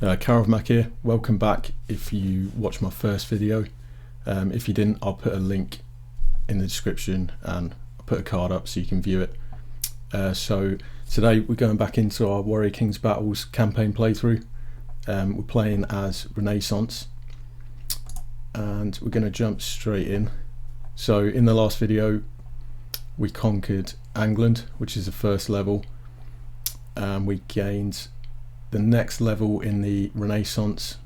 KarovMac here. Welcome back if you watched my first video. If you didn't, I'll put a link in the description and I'll put a card up so you can view it. So today we're going back into our Warrior Kings Battles campaign playthrough. We're playing as Renaissance and we're going to jump straight in. So in the last video we conquered England, which is the first level. We gained the next level in the Renaissance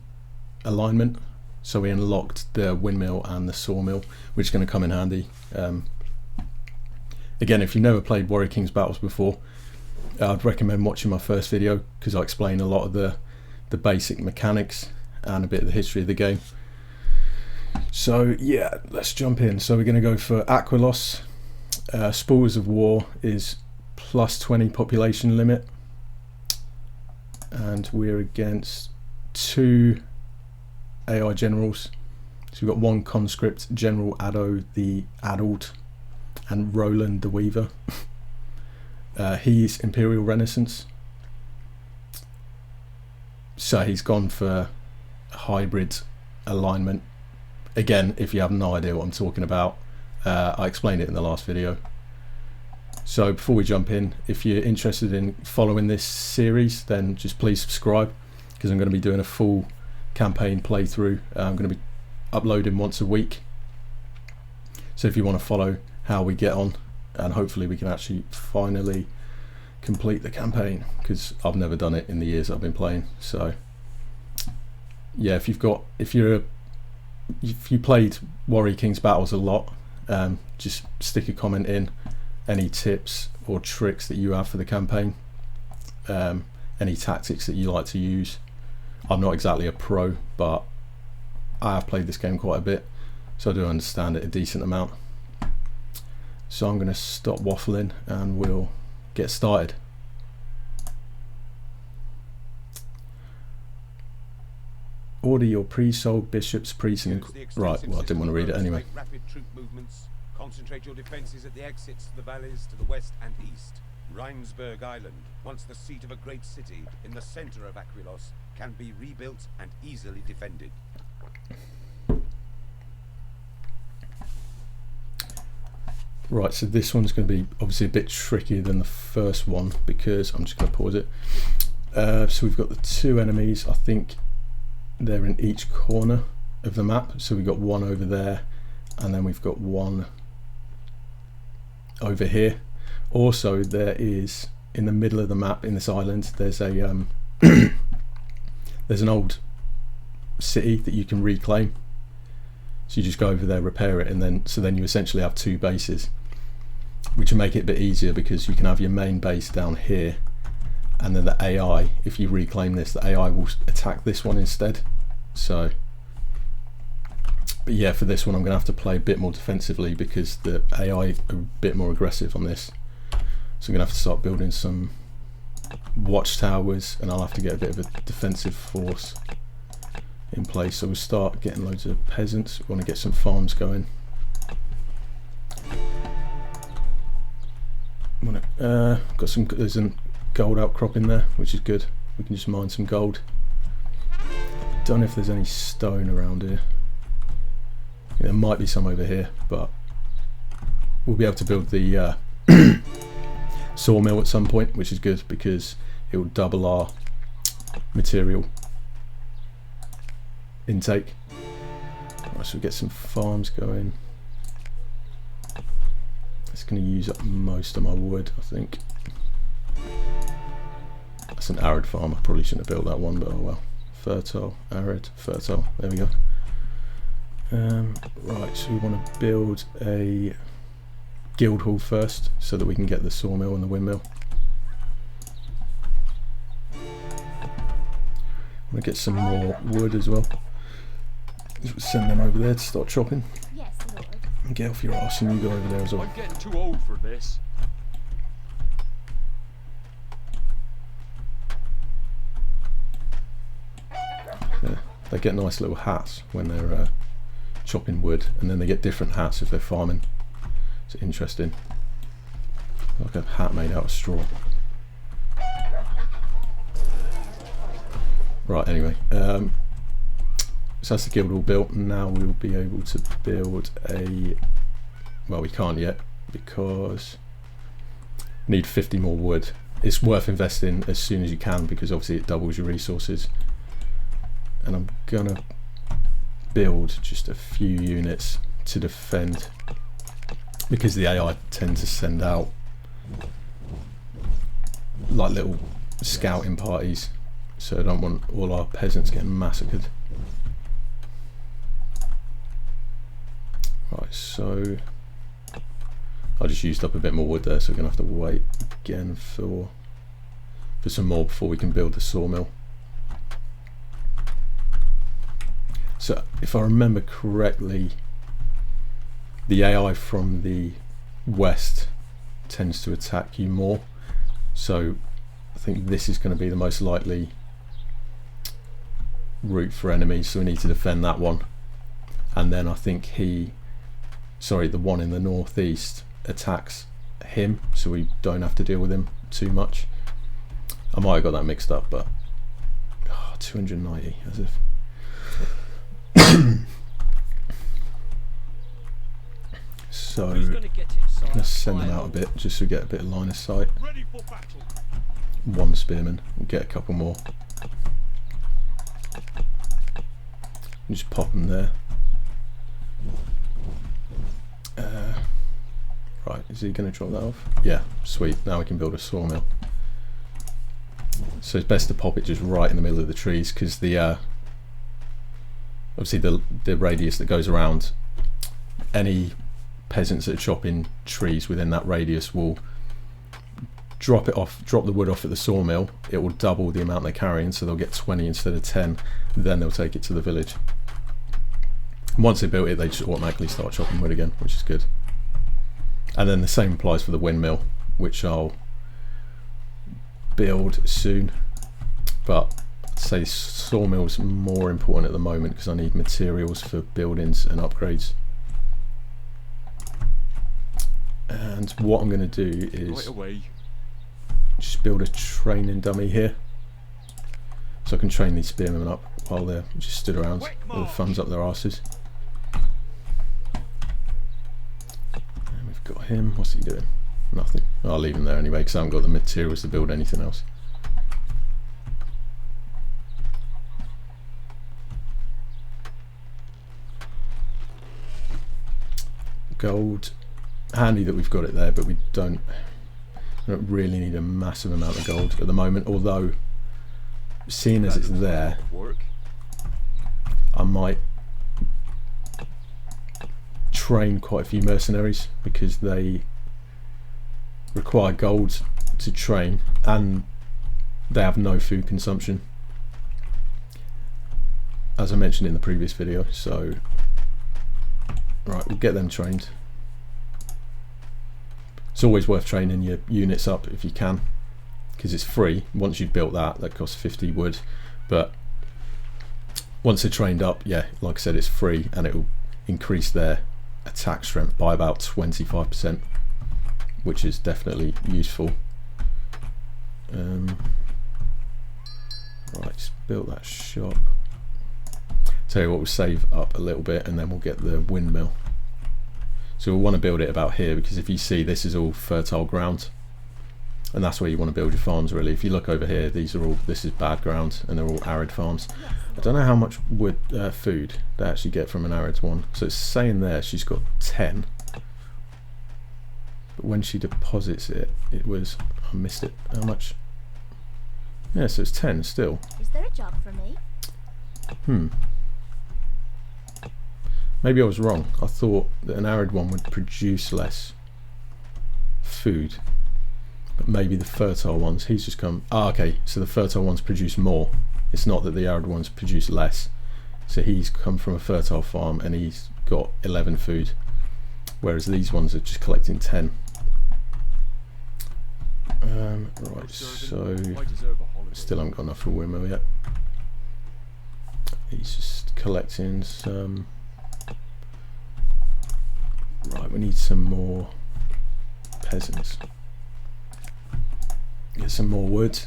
alignment, so we unlocked the windmill and the sawmill, which is going to come in handy. Again, if you've never played Warrior Kings Battles before, I'd recommend watching my first video because I explain a lot of the basic mechanics and a bit of the history of the game. So yeah, let's jump in. So we're going to go for Aquilos. Spoils of War is plus 20 population limit, and we're against 2 AI generals. So we've got 1 conscript, General Addo the Addled, and Roland the Weaver. He's Imperial Renaissance, so he's gone for a hybrid alignment. Again, if you have no idea what I'm talking about, I explained it in the last video. So before we jump in, if you're interested in following this series, then just please subscribe, because I'm going to be doing a full campaign playthrough. I'm going to be uploading once a week. So if you want to follow how we get on, and hopefully we can actually finally complete the campaign, because I've never done it in the years I've been playing. So yeah, if you played Warrior Kings Battles a lot, just stick a comment in, any tips or tricks that you have for the campaign, any tactics that you like to use. I'm not exactly a pro, but I have played this game quite a bit, so I do understand it a decent amount. So I'm going to stop waffling and we'll get started. Order your pre-sold bishops, priests, and right. Well, I didn't want to read it anyway. Rapid troop movements. Concentrate your defences at the exits to the valleys to the west and east. Rheinsberg Island, once the seat of a great city in the centre of Aquilos, can be rebuilt and easily defended. Right, so this one's going to be obviously a bit trickier than the first one, because I'm just going to pause it. So we've got the 2 enemies. I think they're in each corner of the map. So we've got 1 over there, and then we've got 1 over here. Also, there is in the middle of the map in this island, there's a there's an old city that you can reclaim. So you just go over there, repair it, and then you essentially have 2 bases, which will make it a bit easier, because you can have your main base down here, and then the AI, if you reclaim this, the AI will attack this one instead. So but yeah, for this one I'm going to have to play a bit more defensively, because the AI are a bit more aggressive on this. So I'm going to have to start building some watchtowers, and I'll have to get a bit of a defensive force in place. So we'll start getting loads of peasants. We want to get some farms going. Got some, there's some gold outcrop in there, which is good. We can just mine some gold. Don't know if there's any stone around here. There might be some over here, but we'll be able to build the sawmill at some point, which is good because it will double our material intake. Right, so we get some farms going. It's going to use up most of my wood, I think. That's an arid farm. I probably shouldn't have built that one, but oh well. Fertile, arid, fertile. There we go. Right, so we want to build a guild hall first, so that we can get the sawmill and the windmill. I want to get some more wood as well. Just send them over there to start chopping. Yes, Lord. And get off your arse, and you go over there as well. I'm getting too old for this. Yeah, they get nice little hats when they're chopping wood, and then they get different hats if they're farming. It's interesting. Like a hat made out of straw. Right, anyway, so that's the guild all built. Now we'll be able to build a, well, we can't yet because we need 50 more wood. It's worth investing as soon as you can because obviously it doubles your resources. And I'm gonna build just a few units to defend because the AI tend to send out like little scouting parties, so I don't want all our peasants getting massacred. Right, so I just used up a bit more wood there, so we're gonna have to wait again for some more before we can build the sawmill. So if I remember correctly, the AI from the west tends to attack you more, so I think this is going to be the most likely route for enemies, so we need to defend that one. And then I think the one in the northeast attacks him, so we don't have to deal with him too much. I might have got that mixed up, but 290 as if. So let's send them out a bit just to get a bit of line of sight. One spearman, we'll get a couple more. Just pop them there. Right, is he going to drop that off? Yeah, sweet. Now we can build a sawmill. So it's best to pop it just right in the middle of the trees because the obviously the radius that goes around, any peasants that are chopping trees within that radius will drop the wood off at the sawmill. It will double the amount they're carrying, so they'll get 20 instead of 10. Then they'll take it to the village. Once they built it, they just automatically start chopping wood again, which is good. And then the same applies for the windmill, which I'll build soon, but I'd say sawmill's more important at the moment because I need materials for buildings and upgrades. And what I'm going to do is just build a training dummy here, so I can train these spearmen up while they're just stood around with the thumbs up their arses. And we've got him. What's he doing? Nothing. I'll leave him there anyway because I haven't got the materials to build anything else. Gold. Handy that we've got it there, but we don't really need a massive amount of gold at the moment, although seeing as it's there, I might train quite a few mercenaries because they require gold to train and they have no food consumption, as I mentioned in the previous video. So right, we'll get them trained. It's always worth training your units up if you can, because it's free. Once you've built that costs 50 wood, but once they're trained up, yeah, like I said, it's free and it will increase their attack strength by about 25%, which is definitely useful. Right, just built that shop. Tell you what, we'll save up a little bit and then we'll get the windmill. So we'll want to build it about here because if you see, this is all fertile ground and that's where you want to build your farms really. If you look over here, this is bad ground and they're all arid farms. I don't know how much wood food they actually get from an arid one. So it's saying there she's got 10, but when she deposits it, it was, I missed it, how much? Yeah, so it's 10 still. Is there a job for me? Maybe I was wrong. I thought that an arid one would produce less food, but maybe the fertile ones, he's just come, okay, so the fertile ones produce more. It's not that the arid ones produce less. So he's come from a fertile farm and he's got 11 food, whereas these ones are just collecting 10. Right, so still haven't got enough for a windmill yet. He's just collecting some. Right, we need some more peasants. Get some more wood.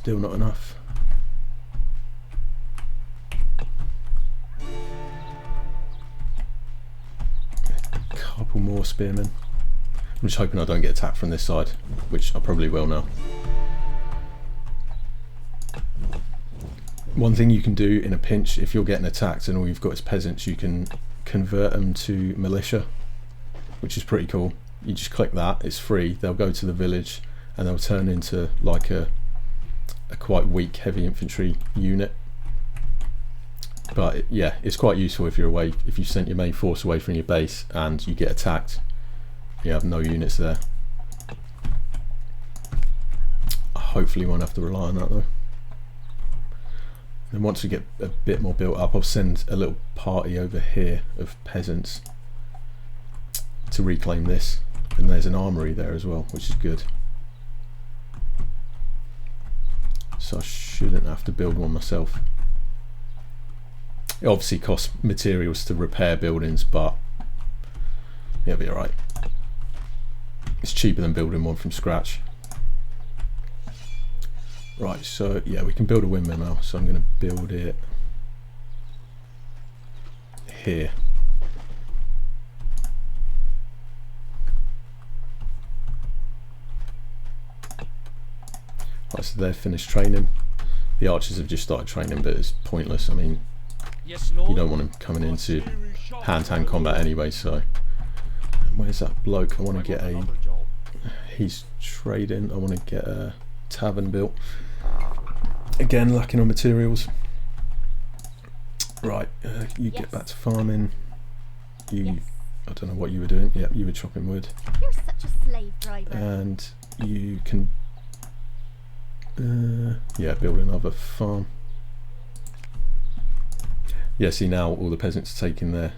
Still not enough. A couple more spearmen. I'm just hoping I don't get attacked from this side, which I probably will now. One thing you can do in a pinch, if you're getting attacked and all you've got is peasants, you can convert them to militia, which is pretty cool. You just click that, it's free, they'll go to the village and they'll turn into like a quite weak heavy infantry unit. But yeah, it's quite useful if you're away, if you sent your main force away from your base and you get attacked, you have no units there. I hopefully won't have to rely on that though. And once we get a bit more built up, I'll send a little party over here of peasants to reclaim this. And there's an armory there as well, which is good. So I shouldn't have to build one myself. It obviously costs materials to repair buildings, but it'll be alright. It's cheaper than building one from scratch. Right, so yeah, we can build a windmill now, so I'm going to build it here. Right, so they've finished training. The archers have just started training, but it's pointless. I mean, you don't want them coming into hand-to-hand combat anyway, so... Where's that bloke? I want to get a... He's trading. I want to get a tavern built. Again, lacking on materials. Right, you get back to farming. You, I don't know what you were doing. Yeah, you were chopping wood. You're such a slave driver. And you can, yeah, build another farm. Yeah, see now all the peasants are taking their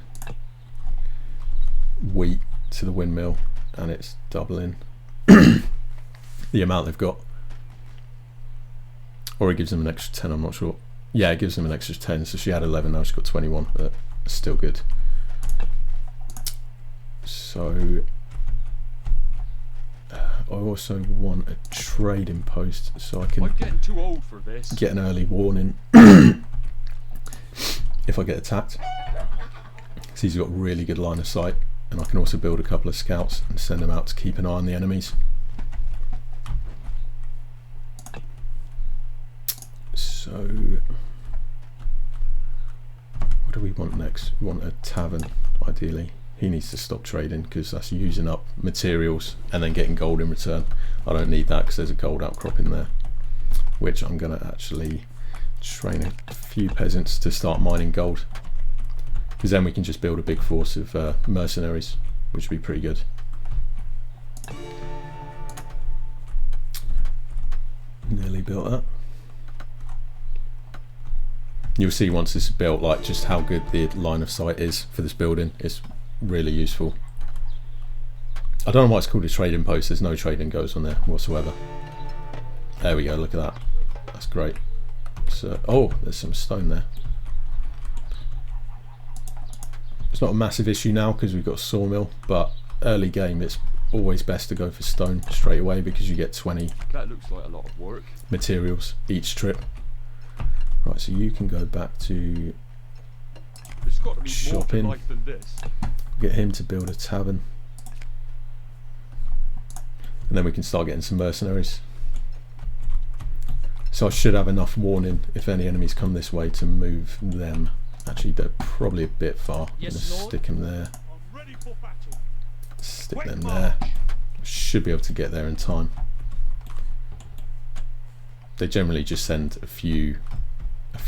wheat to the windmill, and it's doubling the amount they've got. Or it gives them an extra 10, I'm not sure. Yeah, it gives them an extra 10, so she had 11, now she's got 21, but it's still good. So, I also want a trading post so I can I'm getting too old for this. Get an early warning if I get attacked. So he's got really good line of sight, and I can also build a couple of scouts and send them out to keep an eye on the enemies. So, what do we want next? We want a tavern, ideally. He needs to stop trading because that's using up materials and then getting gold in return. I don't need that because there's a gold outcrop in there, which I'm going to actually train a few peasants to start mining gold, because then we can just build a big force of mercenaries, which would be pretty good. Nearly built that. You'll see once this is built, like just how good the line of sight is for this building. It's really useful. I don't know why it's called a trading post. There's no trading goes on there whatsoever. There we go, look at that. That's great. So, oh, there's some stone there. It's not a massive issue now because we've got a sawmill, but early game it's always best to go for stone straight away because you get 20 That looks like a lot of work. materials each trip. Right, so you can go back to There's got to be more to shopping. life than this. Get him to build a tavern, and then we can start getting some mercenaries. So I should have enough warning if any enemies come this way to move them. Actually, they're probably a bit far. I'm going to stick them there. I'm ready for battle. Stick them there. Should be able to get there in time. They generally just send a few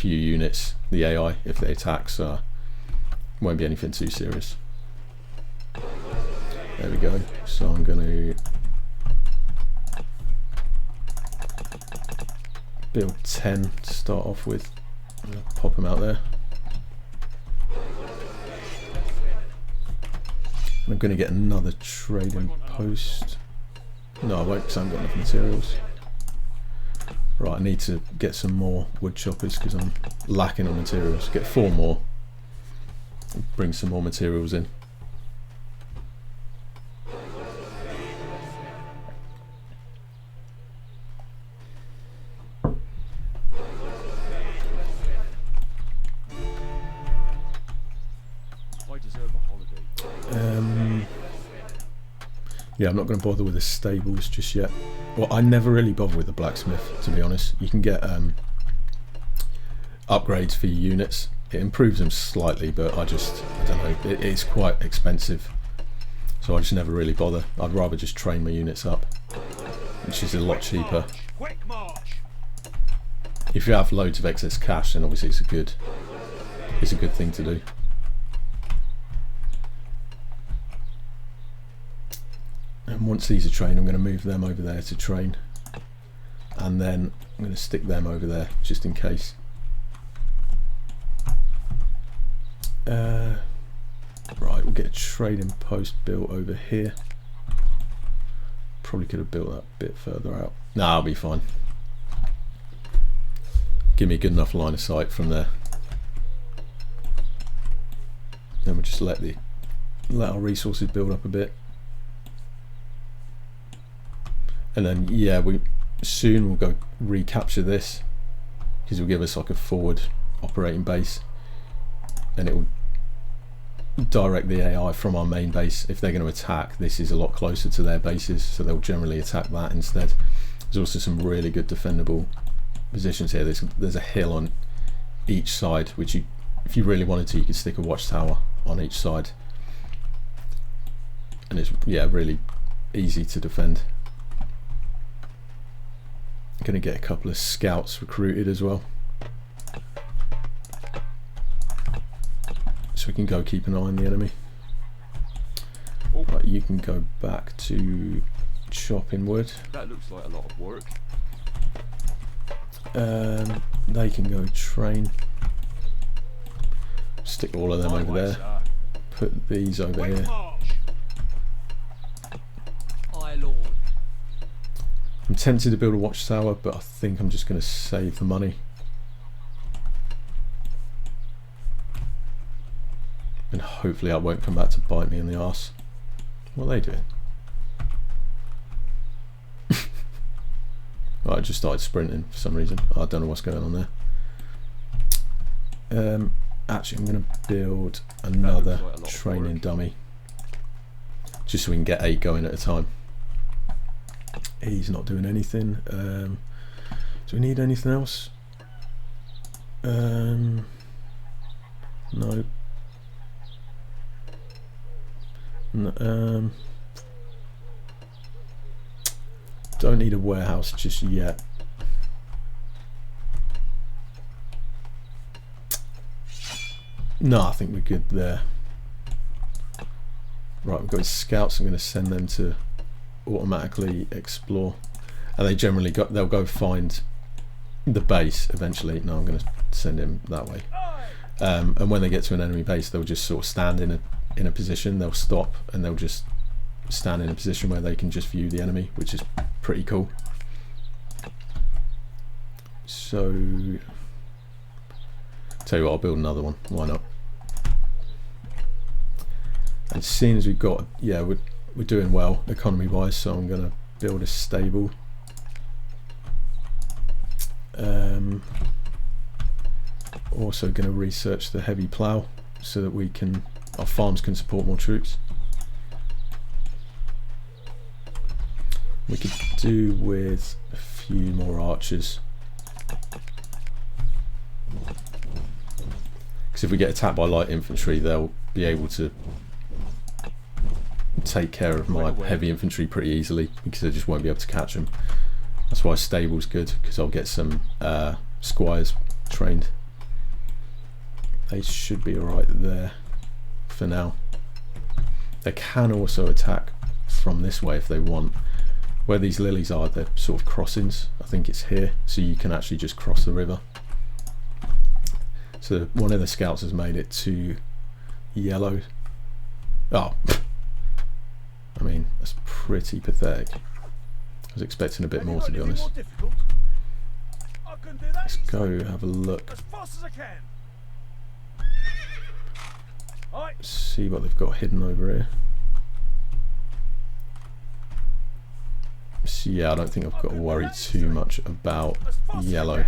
units, the AI, if they attack, so won't be anything too serious. There we go. So I'm going to build 10 to start off with. I'm going to pop them out there. And I'm going to get another trading post. No, I won't because I haven't got enough materials. Right, I need to get some more wood choppers because I'm lacking on materials. Get 4 more. Bring some more materials in. Yeah, I'm not going to bother with the stables just yet. Well, I never really bother with the blacksmith, to be honest. You can get upgrades for your units. It improves them slightly, but I don't know, it is quite expensive. So I just never really bother. I'd rather just train my units up, which is a lot cheaper. Quick march. If you have loads of excess cash, then obviously it's a good thing to do. And once these are trained, I'm going to move them over there to train, and then I'm going to stick them over there just in case. Right, we'll get a trading post built over here. Probably could have built that a bit further out. Nah, I'll be fine. Give me a good enough line of sight from there. Then we'll just let our resources build up a bit. And then yeah, soon we'll go recapture this, because it'll give us like a forward operating base, and it will direct the AI from our main base. If they're going to attack, this is a lot closer to their bases, so they'll generally attack that instead. There's also some really good defendable positions here. There's a hill on each side, which if you really wanted to, you could stick a watchtower on each side, and it's really easy to defend. I'm going to get a couple of scouts recruited as well, so we can go keep an eye on the enemy. Right, you can go back to chopping wood. That looks like a lot of work. They can go train. Stick all of them over there. Put these over here. Aye, Lord. I'm tempted to build a watchtower, but I think I'm just going to save the money. And hopefully that won't come back to bite me in the arse. What are they doing? I just started sprinting for some reason. I don't know what's going on there. Actually, I'm going to build another training dummy, just so we can get 8 going at a time. He's not doing anything. Do we need anything else? No. Don't need a warehouse just yet. No, I think we're good there. Right, we've got his scouts. I'm going to send them to automatically explore, and they'll go find the base eventually. No, I'm going to send him that way. And when they get to an enemy base, they'll just sort of stand in a position. They'll stop and they'll just stand in a position where they can just view the enemy, which is pretty cool. So tell you what, I'll build another one. Why not? And seeing as we've got, we're doing well economy wise, so I'm going to build a stable. Also going to research the heavy plough so that our farms can support more troops. We could do with a few more archers, because if we get attacked by light infantry, they'll be able to take care of my heavy infantry pretty easily, because they just won't be able to catch them. That's why stable's good, because I'll get some squires trained. They should be alright there for now. They can also attack from this way if they want. Where these lilies are, they're sort of crossings. I think it's here, so you can actually just cross the river. So one of the scouts has made it to yellow. Oh, I mean, that's pretty pathetic. I was expecting a bit more, to be honest. Let's go have a look. See what they've got hidden over here. So yeah, I don't think I've got to worry too much about yellow.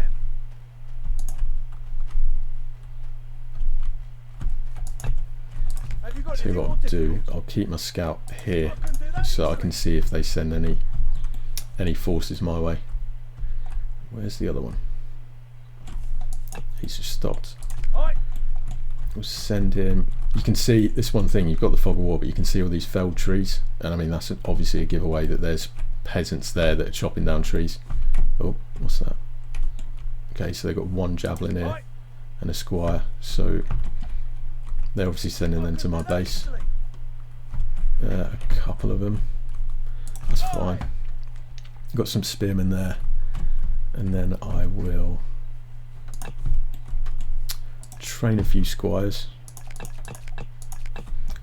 See what I'll do. I'll keep my scout here so I can see if they send any forces my way. Where's the other one? He's just stopped. We'll send him. You can see this one thing, you've got the fog of war, but you can see all these felled trees, and I mean that's obviously a giveaway that there's peasants there that are chopping down trees. Oh, what's that? Okay, so they've got one javelin here and a squire, so they're obviously sending them to my base. A couple of them, that's fine. Got some spearmen there, and then I will train a few squires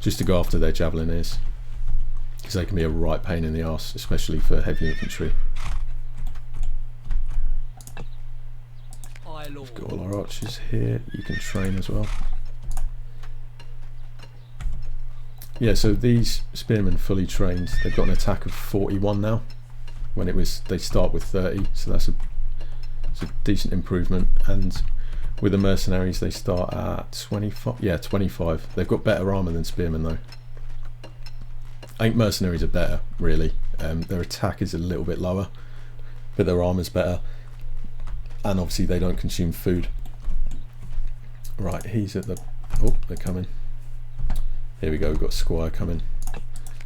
just to go after their javelineers, because they can be a right pain in the arse, especially for heavy infantry. We've got all our archers here, you can train as well. Yeah, so these spearmen fully trained, they've got an attack of 41 now, when it was they start with 30, so it's a decent improvement. And with the mercenaries they start at 25. Yeah, 25. They've got better armor than spearmen though. I think mercenaries are better really. Their attack is a little bit lower, but their armor's better, and obviously they don't consume food. Right, he's at the... oh, they're coming. Here we go, we've got Squire coming.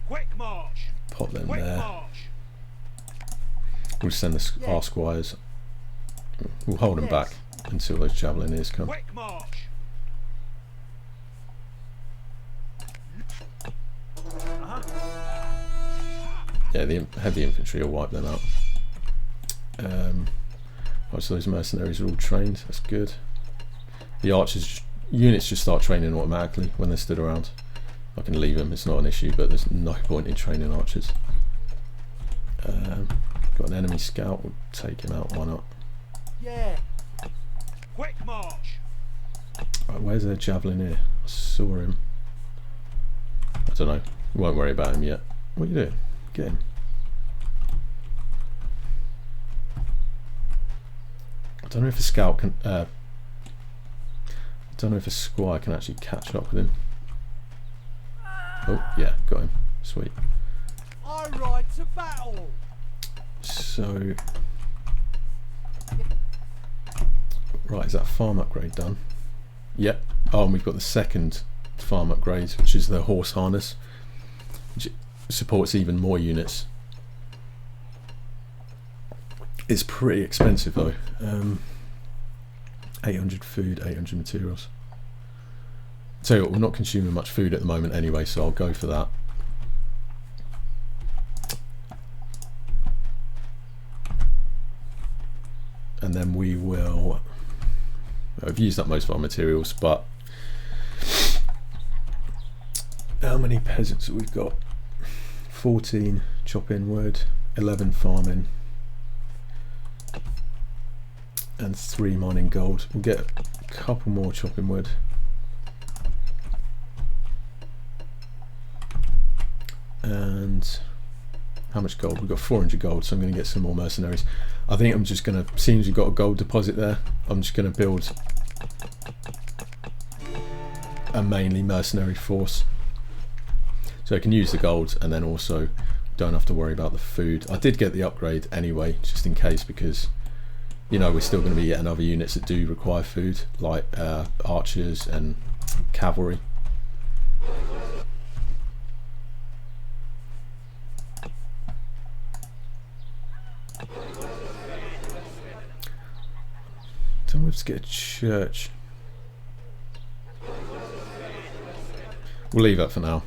Quick march. Pop them Quick there. march. We'll send our squires. We'll hold them back until those javelineers come. Quick march. Yeah, the heavy infantry will wipe them out. So those mercenaries are all trained, that's good. The archers, units just start training automatically when they're stood around. I can leave them, it's not an issue, but there's no point in training archers. Got an enemy scout, we'll take him out, why not? Yeah. Quick march. Right, where's their javelineer? I saw him. I don't know, we won't worry about him yet. What are you doing? Get him. I don't know if a scout can, I don't know if a squire can actually catch up with him. Oh, yeah, got him. Sweet. I ride to battle. So, right, is that farm upgrade done? Yep. Oh, and we've got the second farm upgrade, which is the horse harness, which supports even more units. It's pretty expensive though. 800 food, 800 materials. Tell you what, we're not consuming much food at the moment anyway, so I'll go for that. And then we will... I've used up most of our materials, but how many peasants have we got? 14 chopping wood, 11 farming, and 3 mining gold. We'll get a couple more chopping wood. And how much gold? We've got 400 gold, so I'm going to get some more mercenaries. I think I'm just going to, seeing as you've got a gold deposit there, I'm just going to build a mainly mercenary force. So I can use the gold and then also don't have to worry about the food. I did get the upgrade anyway, just in case, because you know we're still going to be getting other units that do require food, like archers and cavalry. Then we have to get a church. We'll leave that for now.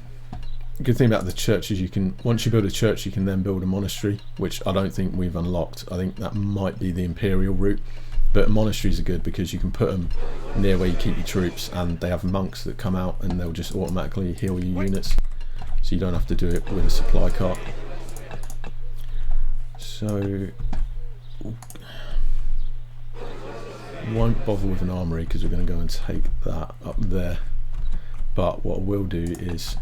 The good thing about the church is you can, once you build a church, you can then build a monastery, which I don't think we've unlocked. I think that might be the imperial route, but monasteries are good because you can put them near where you keep your troops, and they have monks that come out and they'll just automatically heal your units, so you don't have to do it with a supply cart. So won't bother with an armory because we're going to go and take that up there, but what I will do is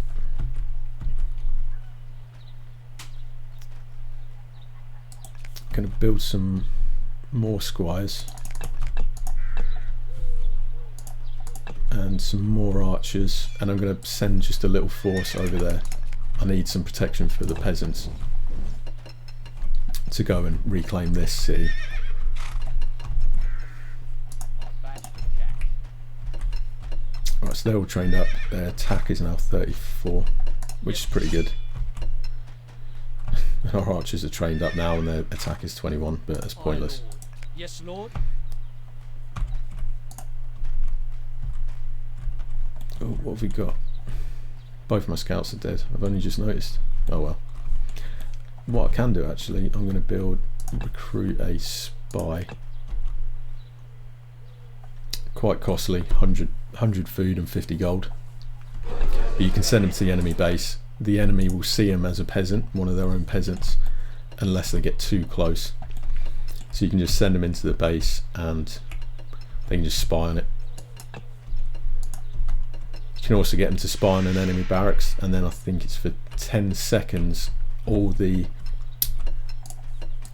going to build some more squires and some more archers, and I'm going to send just a little force over there I need some protection for the peasants to go and reclaim this city. Right, so they're all trained up. Their attack is now 34, which is pretty good. Our archers are trained up now and their attack is 21, but that's pointless. Yes, Lord. Oh, what have we got? Both my scouts are dead. I've only just noticed. Oh well. What I can do actually, I'm going to recruit a spy. Quite costly, 100 food and 50 gold. But you can send them to the enemy base. The enemy will see him as a peasant, one of their own peasants, unless they get too close. So you can just send them into the base and they can just spy on it. You can also get them to spy on an enemy barracks, and then I think it's for 10 seconds all the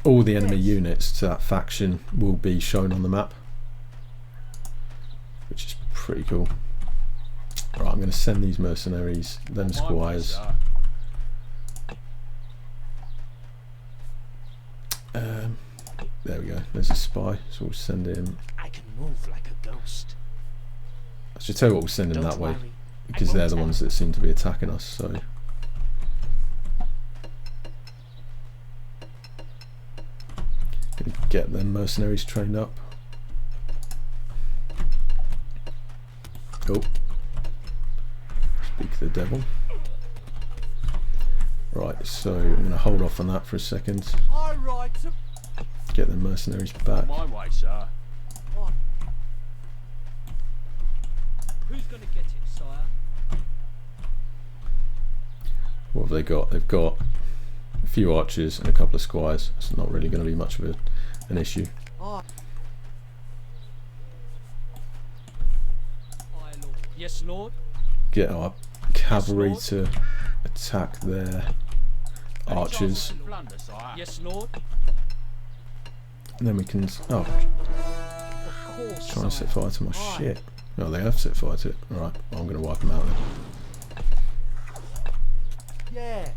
enemy units to that faction will be shown on the map, which is pretty cool. Right, I'm going to send these mercenaries, them squires. There we go, there's a spy, so we'll send him. I can move like a ghost. I should tell you what we'll send him that way, because they're the ones that seem to be attacking us, so. Gonna get them mercenaries trained up. Oh. Speak the devil. Right, so I'm going to hold off on that for a second. I ride to Get the mercenaries back. my way, sir. Who's going to get it, sire? What have they got? They've got a few archers and a couple of squires. It's not really going to be much of an issue. Yes, Lord. Get our cavalry to attack their archers. Yes, Lord. And then we can... Oh, Of course. trying to set fire to my shit. No, they have set fire to it. Alright, well, I'm going to wipe them out then. Yeah.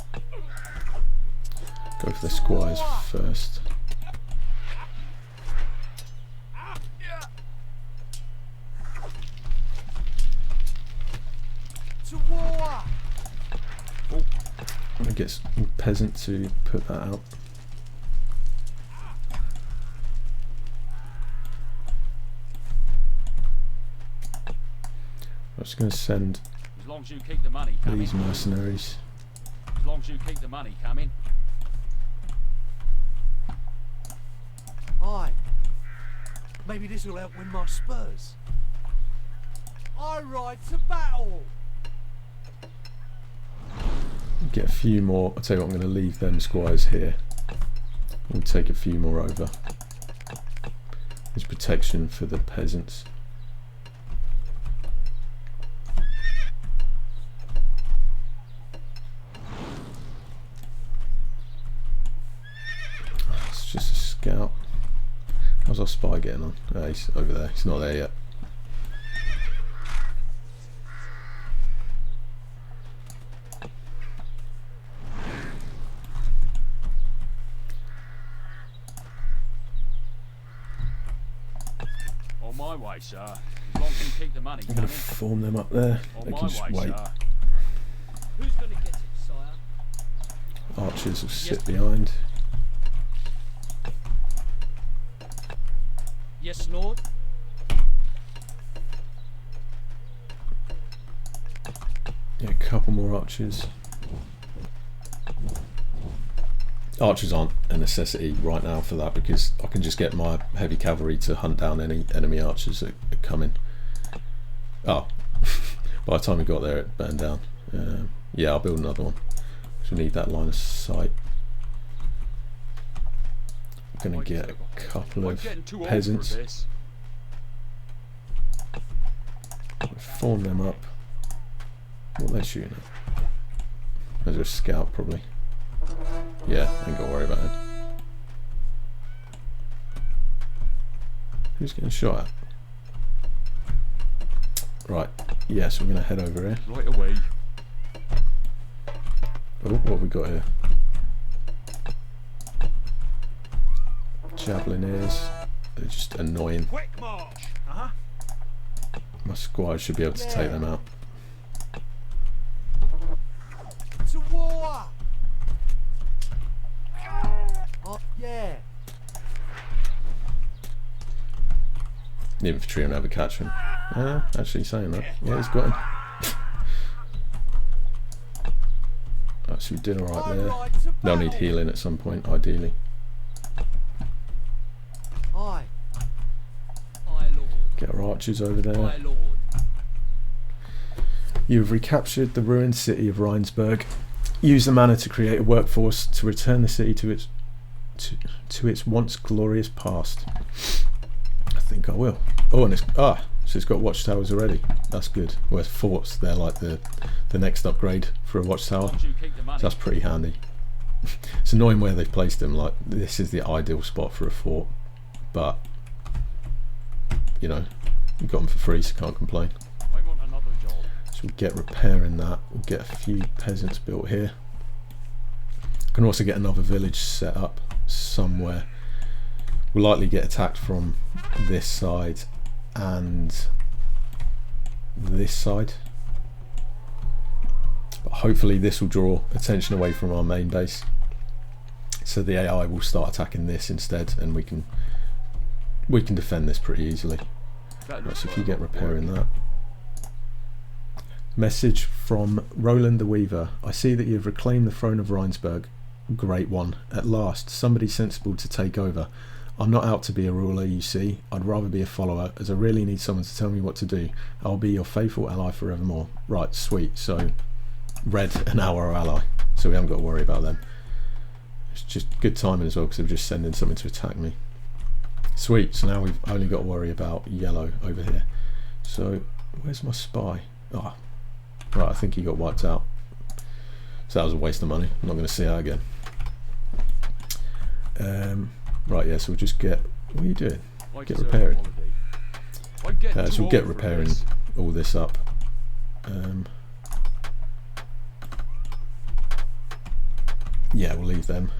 Go for the squires first. To war. I'm going to get some peasant to put that out. I'm just going to send As long as you keep the money coming. these mercenaries. As long as you keep the money coming. Aye. Maybe this will help win my spurs. I ride to battle. Get a few more. I'll tell you what, I'm going to leave them squires here. We'll take a few more over. There's protection for the peasants. It's just a scout. How's our spy getting on? Oh, he's over there. He's not there yet. On my way, sir. As long as you keep the money I'm going coming. to form them up there. On They my can just way, wait. sir. Who's going to get it, sire? Archers will sit behind. Yes, Lord. Yeah, a couple more archers. Archers aren't a necessity right now for that because I can just get my heavy cavalry to hunt down any enemy archers that come in. Oh, by the time we got there it burned down. Yeah, I'll build another one because we need that line of sight. I'm going to get a couple of peasants. Form them up. What are they shooting at? There's a scout probably. Yeah, ain't got to worry about it. Who's getting shot at? Right, yes, we're going to head over here. Right away. Oh, what have we got here? Javeliniers. They're just annoying. Quick march. My squad should be able to take them out. To war. Oh, yeah. The infantry will never catch him. Actually saying that. Yeah, he's got him. Right, so we did alright there. They'll need healing at some point, ideally. Aye. Get our archers over there. My lord. You have recaptured the ruined city of Rheinsberg. Use the mana to create a workforce to return the city to its once glorious past. I think I will. Oh, and so it's got watchtowers already. That's good. Whereas forts, they're like the next upgrade for a watchtower. So that's pretty handy. It's annoying where they've placed them. Like, this is the ideal spot for a fort, but you know, you got them for free, so can't complain. I want another job. So we'll get repairing that. We'll get a few peasants built here. Can also get another village set up somewhere. We'll likely get attacked from this side and this side, but hopefully this will draw attention away from our main base, so the AI will start attacking this instead, and we can defend this pretty easily. Right, so if you get repairing that. Message from Roland the Weaver. I see that you have reclaimed the throne of Rheinsberg. Great one. At last, somebody sensible to take over. I'm not out to be a ruler, you see. I'd rather be a follower, as I really need someone to tell me what to do. I'll be your faithful ally forevermore. Right, sweet. So, Red are now our ally, so we haven't got to worry about them. It's just good timing as well, because they're just sending something to attack me. Sweet, so now we've only got to worry about yellow over here. So, where's my spy? Ah, right, I think he got wiped out. So that was a waste of money. I'm not going to see that again. Right, yeah, so we'll just get... What are you doing? Get repairing. So we'll get repairing all this up. Yeah, we'll leave them.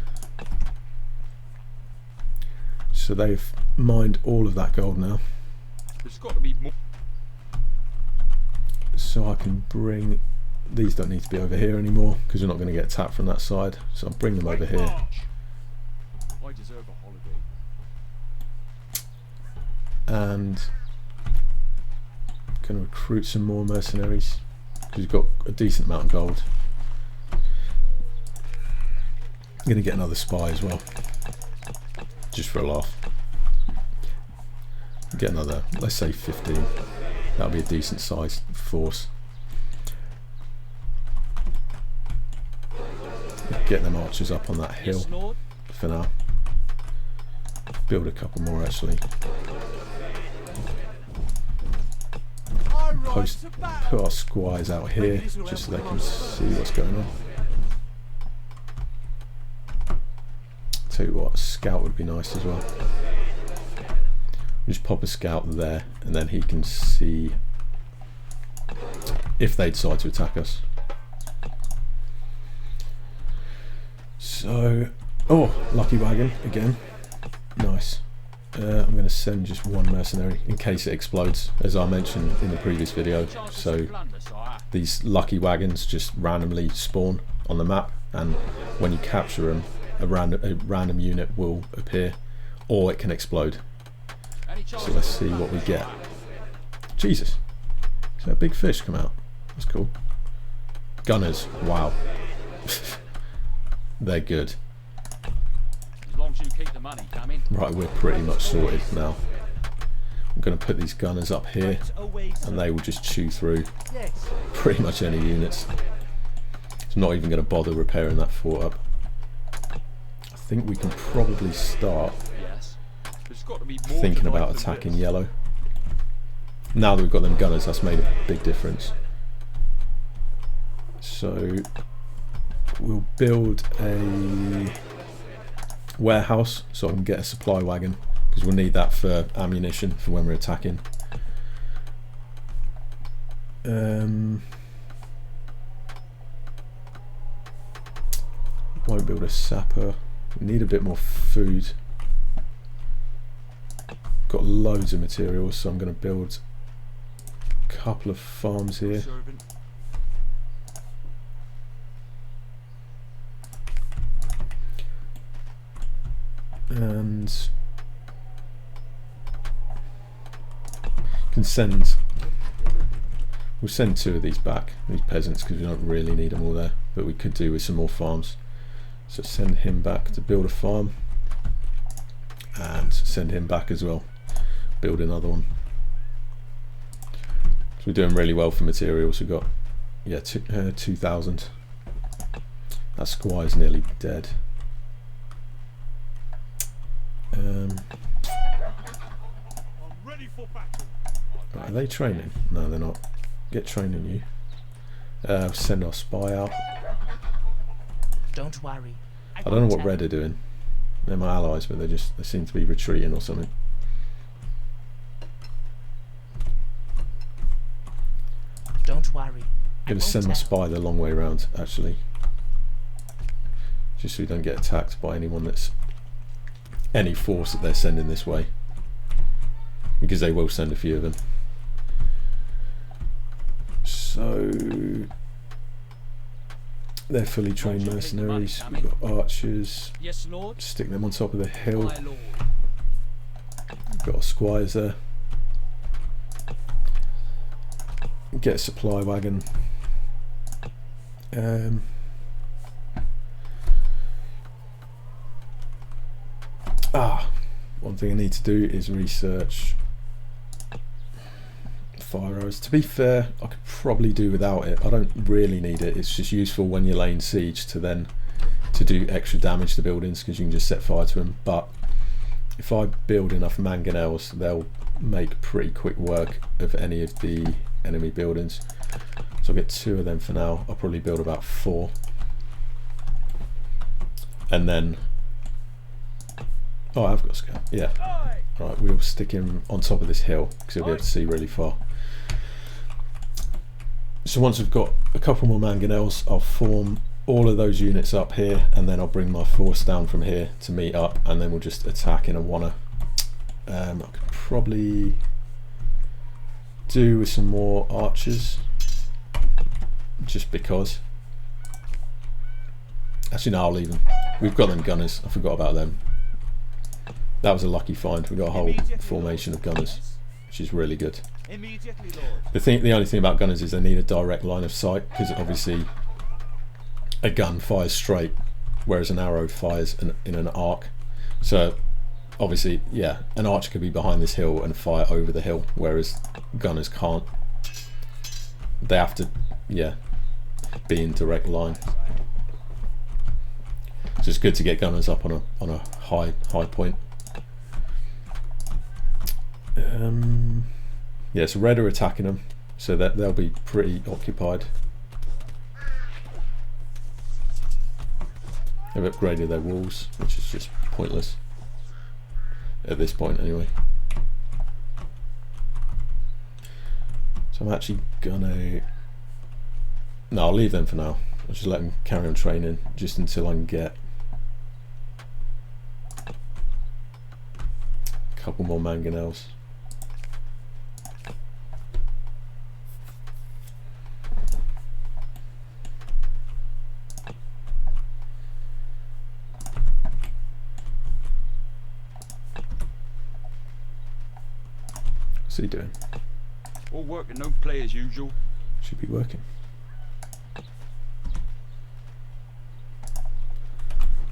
So they've mined all of that gold now. There's got to be more. So I can bring... These don't need to be over here anymore, because we're not going to get attacked from that side. So I'll bring them over here. I deserve a holiday. And going to recruit some more mercenaries, because we've got a decent amount of gold. I'm going to get another spy as well, just for a laugh. Get another, let's say 15. That'll be a decent sized force. Get them archers up on that hill for now. Build a couple more actually. Put our squires out here just so they can see what's going on. Tell you what, a scout would be nice as well. Just pop a scout there, and then he can see if they decide to attack us. So, oh, lucky wagon again. Nice. I'm going to send just one mercenary in case it explodes, as I mentioned in the previous video. So these lucky wagons just randomly spawn on the map, and when you capture them, a random unit will appear, or it can explode. So let's see what we get. Jesus, is that a big fish come out? That's cool. Gunners, wow. They're good. As long as you keep the money coming. Right, we're pretty much sorted now. I'm going to put these gunners up here, and they will just chew through pretty much any units. It's not even going to bother repairing that fort up. I think we can probably start thinking about attacking yellow. Now that we've got them gunners, that's made a big difference. So we'll build a warehouse so I can get a supply wagon, because we'll need that for ammunition for when we're attacking. Won't build a sapper. We need a bit more food. Got loads of materials, so I'm going to build a couple of farms here. And can send. We'll send 2 of these back, these peasants, because we don't really need them all there, but we could do with some more farms. So send him back to build a farm, and send him back as well, build another one. So we're doing really well for materials. We've got 2,000. That squire's nearly dead. Right, are they training? No, they're not. Get training, you. Send our spy out. Don't worry. I don't know what Red are doing. They're my allies, but they seem to be retreating or something. Don't worry. I'm going to send my spy the long way around, actually. Just so we don't get attacked by anyone that's any force that they're sending this way. Because they will send a few of them. So they're fully trained mercenaries. We've got archers. Yes, Lord. Stick them on top of the hill. My lord. Got our squires there. Get a supply wagon. One thing I need to do is research fire arrows. To be fair, I could probably do without it. I don't really need it. It's just useful when you're laying siege to do extra damage to buildings, because you can just set fire to them. But if I build enough mangonels, they'll make pretty quick work of any of the enemy buildings. So I'll get 2 of them for now. I'll probably build about 4, and then I've got a scale. Yeah. Right, we'll stick him on top of this hill because he'll be able to see really far. So once we've got a couple more mangonels, I'll form all of those units up here, and then I'll bring my force down from here to meet up, and then we'll just attack in a wanna. I could probably do with some more archers, just because. Actually, no, I'll leave them. We've got them gunners. I forgot about them. That was a lucky find. We got a whole formation of gunners, which is really good. The only thing about gunners is they need a direct line of sight, because obviously a gun fires straight, whereas an arrow fires in an arc. So obviously, yeah, an archer could be behind this hill and fire over the hill, whereas gunners can't. They have to, be in direct line. So it's good to get gunners up on a high point. So red are attacking them, so that they'll be pretty occupied. They've upgraded their walls, which is just pointless at this point anyway. So I'm actually gonna... No, I'll leave them for now. I'll just let them carry on training just until I can get a couple more mangonels. What's he doing? All work and no play as usual. Should be working.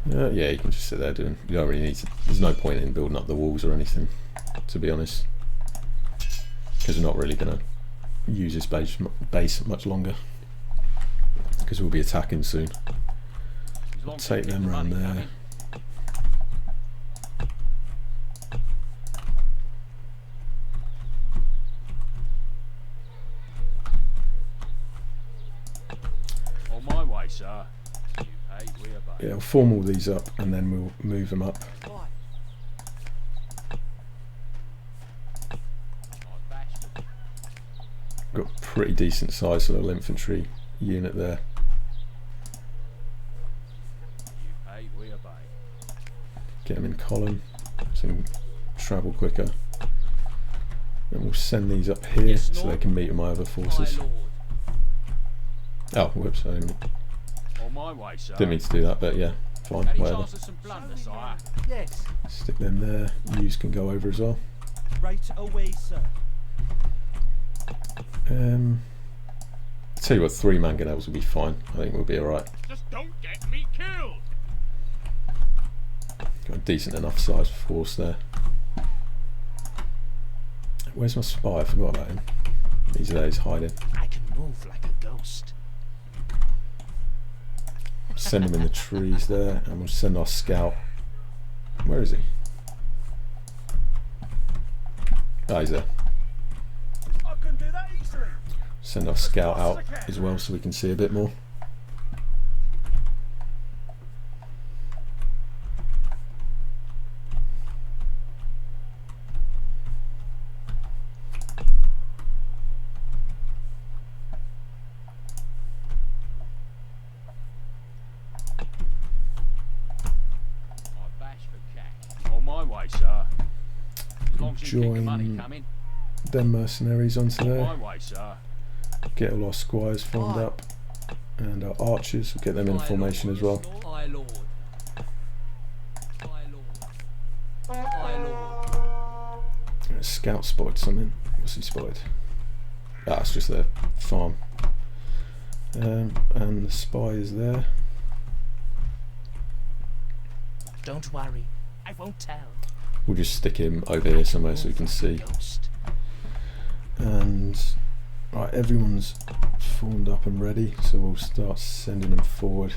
Yeah, you can just sit there doing. You don't really need to. There's no point in building up the walls or anything, to be honest, because we're not really going to use this base much longer, because we'll be attacking soon. I'll take them around there. On my way, sir. Yeah, I'll form all these up and then we'll move them up. Got a pretty decent sized little infantry unit there. say, we obey. Get them in column so we can travel quicker. And we'll send these up here Yes, so they Lord. can meet my other forces. Aye, Lord. Oh, whoops, I didn't On my way, sir. mean to do that, but yeah, fine, Any whatever. chance of some plunder, sire? Yes. Stick them there. Use can go over as well. Right away, sir. Tell you what, 3 mangonels will be fine. I think we'll be alright. Just don't get me killed. Got a decent enough sized force there. Where's my spy? I forgot about him. He's there, he's hiding. I can move like a ghost. Send him in the trees there, and we'll send our scout. Where is he? Ah, he's there. I can do that easily. Send our scout out as well so we can see a bit more. I bash for cash. On my way, sir. As long as you keep the money Join coming. them mercenaries onto On there. my way, sir. Get all our squires formed up. And our archers, we'll get them in formation as well. Aye, Lord. Aye, Lord. Aye, Lord. Scout spotted something. What's he spotted? Ah, it's just their farm. And the spy is there. Don't worry. I won't tell. We'll just stick him over here somewhere so we can see. Ghost. And right, everyone's formed up and ready, so we'll start sending them forward.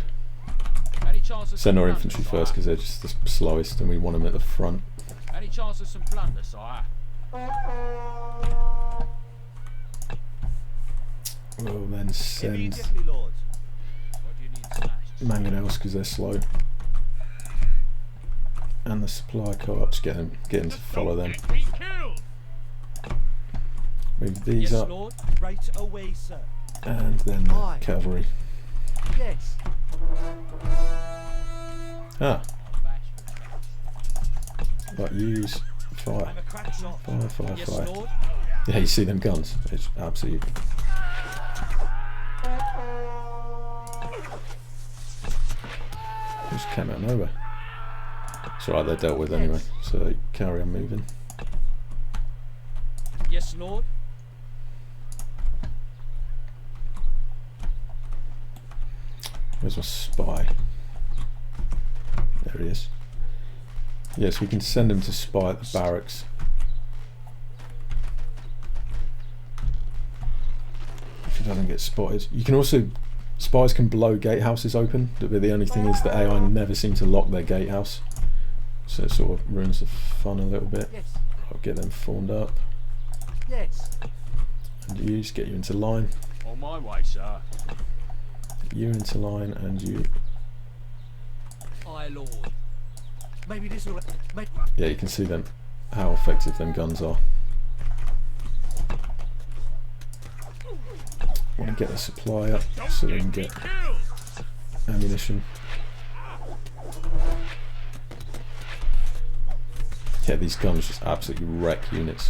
Any chance of Send some our plunder, infantry sire? first because they're just the slowest, and we want them at the front. Any chance of some plunder, sire? We'll then send Immediately, Lord. What do you need smashed? mangonels because they're slow, and the supply carts. Get them to follow them. Get me killed. Move these Yes, up, Lord. Right away, sir. and then the Aye. cavalry. Yes. Ah, I bash for cash. right, use fire, I'm a crack shot. fire, Yes, fire. Lord. Yeah, you see them guns? It's absolutely. Just came out of nowhere. It's alright, they're dealt with anyway, so carry on moving. Yes, Lord. Where's my spy? There he is. Yes, we can send him to spy at the barracks. If he doesn't get spotted. You can also, spies can blow gatehouses open, but the only thing is the AI never seem to lock their gatehouse. So it sort of ruins the fun a little bit. Yes. I'll get them formed up. Yes. And you, just get you into line. On my way, sir. You into line, and you. Aye, Lord. Maybe this will. Yeah, you can see them, how effective them guns are. Want to get the supply up so they can get ammunition. Yeah, these guns just absolutely wreck units.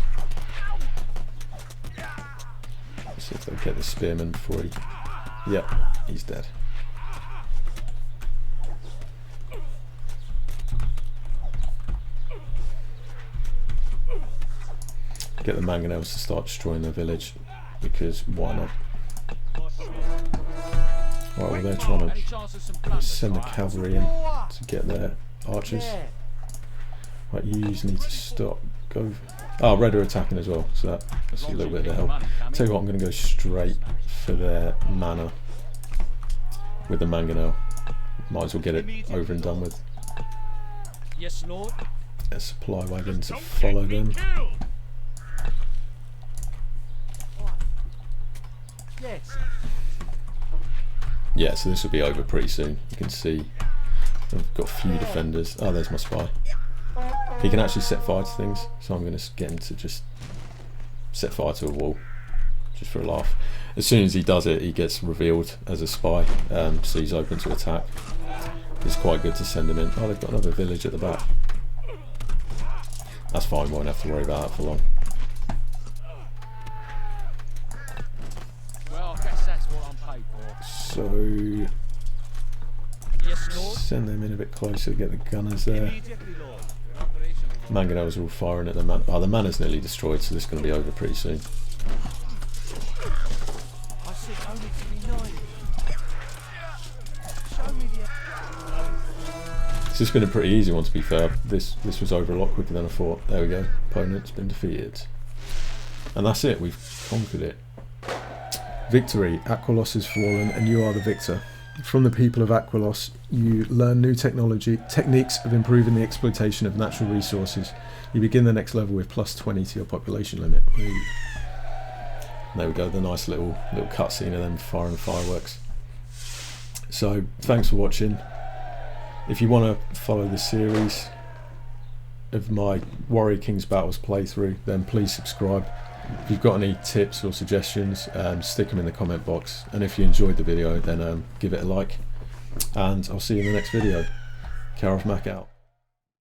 Let's see if they'll get the spearman before he. Yep, he's dead. Get the mangonels to start destroying their village, because why not? Right, well, they're trying Any to chance of some plunder, send the sire? cavalry in to get their archers. Yeah. Right, you need to stop. Go. Oh, red are attacking as well, so that's a little bit of help. Tell you what, I'm going to go straight for their manor with the mangonel. Might as well get it over and done with. Yes, Lord. A supply wagon to follow them. Yes. Yeah, so this will be over pretty soon. You can see I've got a few defenders. Oh, there's my spy. He can actually set fire to things, so I'm going to get him to just set fire to a wall, just for a laugh. As soon as he does it, he gets revealed as a spy, so he's open to attack. it's quite good to send them in. Oh, they've got another village at the back. That's fine, won't have to worry about that for long. Well, I guess that's what I'm paid for. So Yes, Lord. send them in a bit closer, get the gunners there. Immediately, Lord. Mangonels are all firing at the man. Oh, the manor's nearly destroyed, so this is going to be over pretty soon. I said only to be nice. Show me the... It's just been a pretty easy one, to be fair. This was over a lot quicker than I thought. There we go. Opponent's been defeated. And that's it. We've conquered it. Victory. Aquilos is fallen and you are the victor. From the people of Aquilos, you learn new techniques of improving the exploitation of natural resources. You begin the next level with +20 to your population limit. Ooh. There we go, the nice little cutscene of them firing fireworks. So, thanks for watching. If you want to follow the series of my Warrior Kings Battles playthrough, then please subscribe. If you've got any tips or suggestions, stick them in the comment box, and if you enjoyed the video, then give it a like, and I'll see you in the next video. KarovMac out.